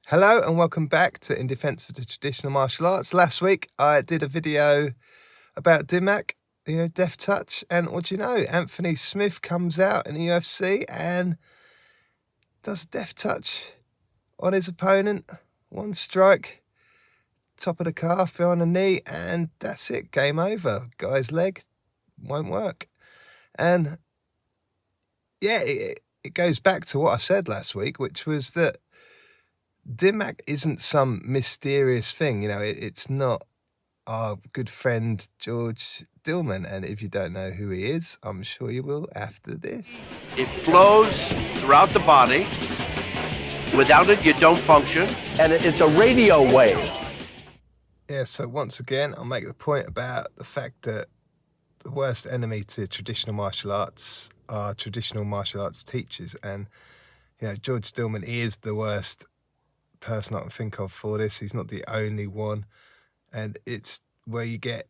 Hello and welcome back to In Defense of the Traditional Martial Arts. Last week I did a video about Dimak, Death Touch, and what do you know? Anthony Smith comes out in the UFC and does Death Touch on his opponent. One strike, top of the calf, behind the knee, and that's it, game over. Guy's leg won't work. And yeah, it goes back to what I said last week, which was that Dimak isn't some mysterious thing. It's not our good friend George Dillman. And if you don't know who he is, I'm sure you will after this. It flows throughout the body. Without it, you don't function. And it's a radio wave. Yeah, so once again, I'll make the point about the fact that the worst enemy to traditional martial arts are traditional martial arts teachers. And, George Dillman, he is the worst person I can think of for this. He's not the only one. And it's where you get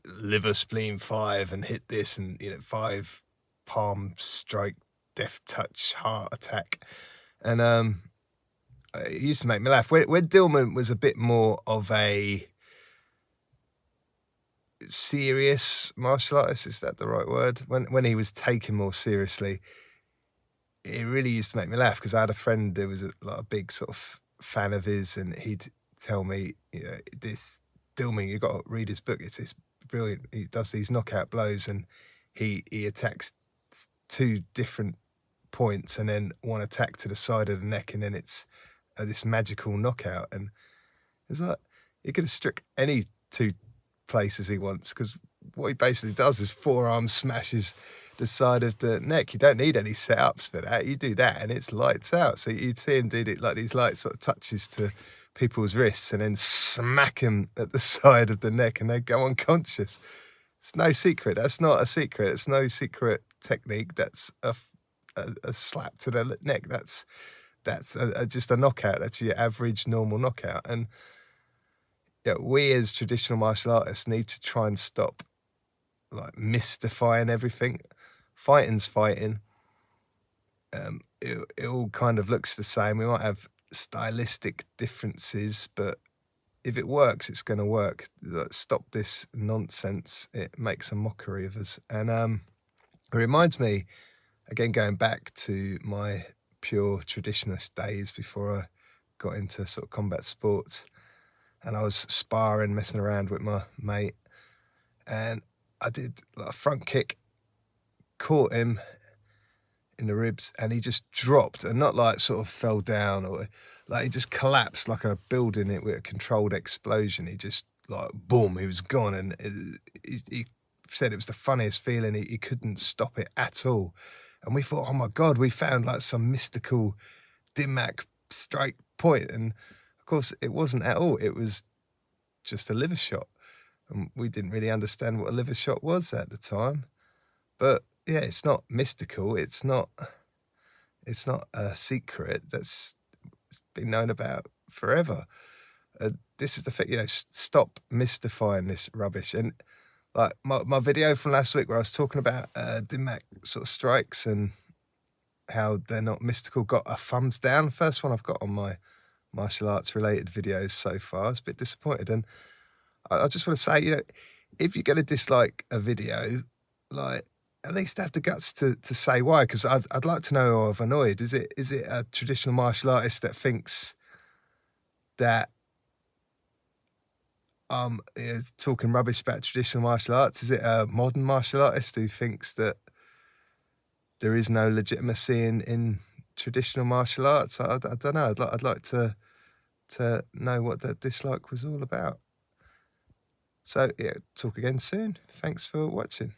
liver spleen 5 and hit this and 5 palm strike, death touch, heart attack. And it used to make me laugh. When Dillman was a bit more of a serious martial artist, is that the right word? When he was taken more seriously, it really used to make me laugh because I had a friend who was a big sort of fan of his, and he'd tell me, this Dillman, you've got to read his book. It's brilliant. He does these knockout blows, and he attacks 2 different points, and then one attack to the side of the neck, and then it's this magical knockout. And it's like he could have struck any 2 places he wants, because what he basically does is forearm smashes the side of the neck. You don't need any setups for that. You do that and it's lights out. So you'd see him do it like these light sort of touches to people's wrists and then smack him at the side of the neck and they go unconscious. It's no secret. That's not a secret. It's no secret technique. That's a slap to the neck. That's just a knockout. That's your average normal knockout. And we as traditional martial artists need to try and stop mystifying everything. Fighting's fighting. It all kind of looks the same. We might have stylistic differences, but if it works, it's going to work. Stop this nonsense. It makes a mockery of us. And it reminds me, again, going back to my pure traditionalist days before I got into sort of combat sports, and I was sparring, messing around with my mate, and I did a front kick, caught him in the ribs, and he just dropped, and not sort of fell down, or he just collapsed like a building with a controlled explosion. He just boom, he was gone. And he said it was the funniest feeling. He couldn't stop it at all. And we thought, oh my God, we found some mystical Dimak strike point. And of course it wasn't at all. It was just a liver shot. And we didn't really understand what a liver shot was at the time. But yeah, it's not mystical. It's not a secret. It's been known about forever. This is the thing, stop mystifying this rubbish. And my video from last week where I was talking about Dimak sort of strikes and how they're not mystical got a thumbs down. First one I've got on my martial arts related videos so far. I was a bit disappointed. And I just want to say, if you're going to dislike a video, at least have the guts to say why, because I'd like to know who I've annoyed. Is it a traditional martial artist that thinks that talking rubbish about traditional martial arts? Is it a modern martial artist who thinks that there is no legitimacy in traditional martial arts? I don't know. I'd like to know what that dislike was all about. So, talk again soon. Thanks for watching.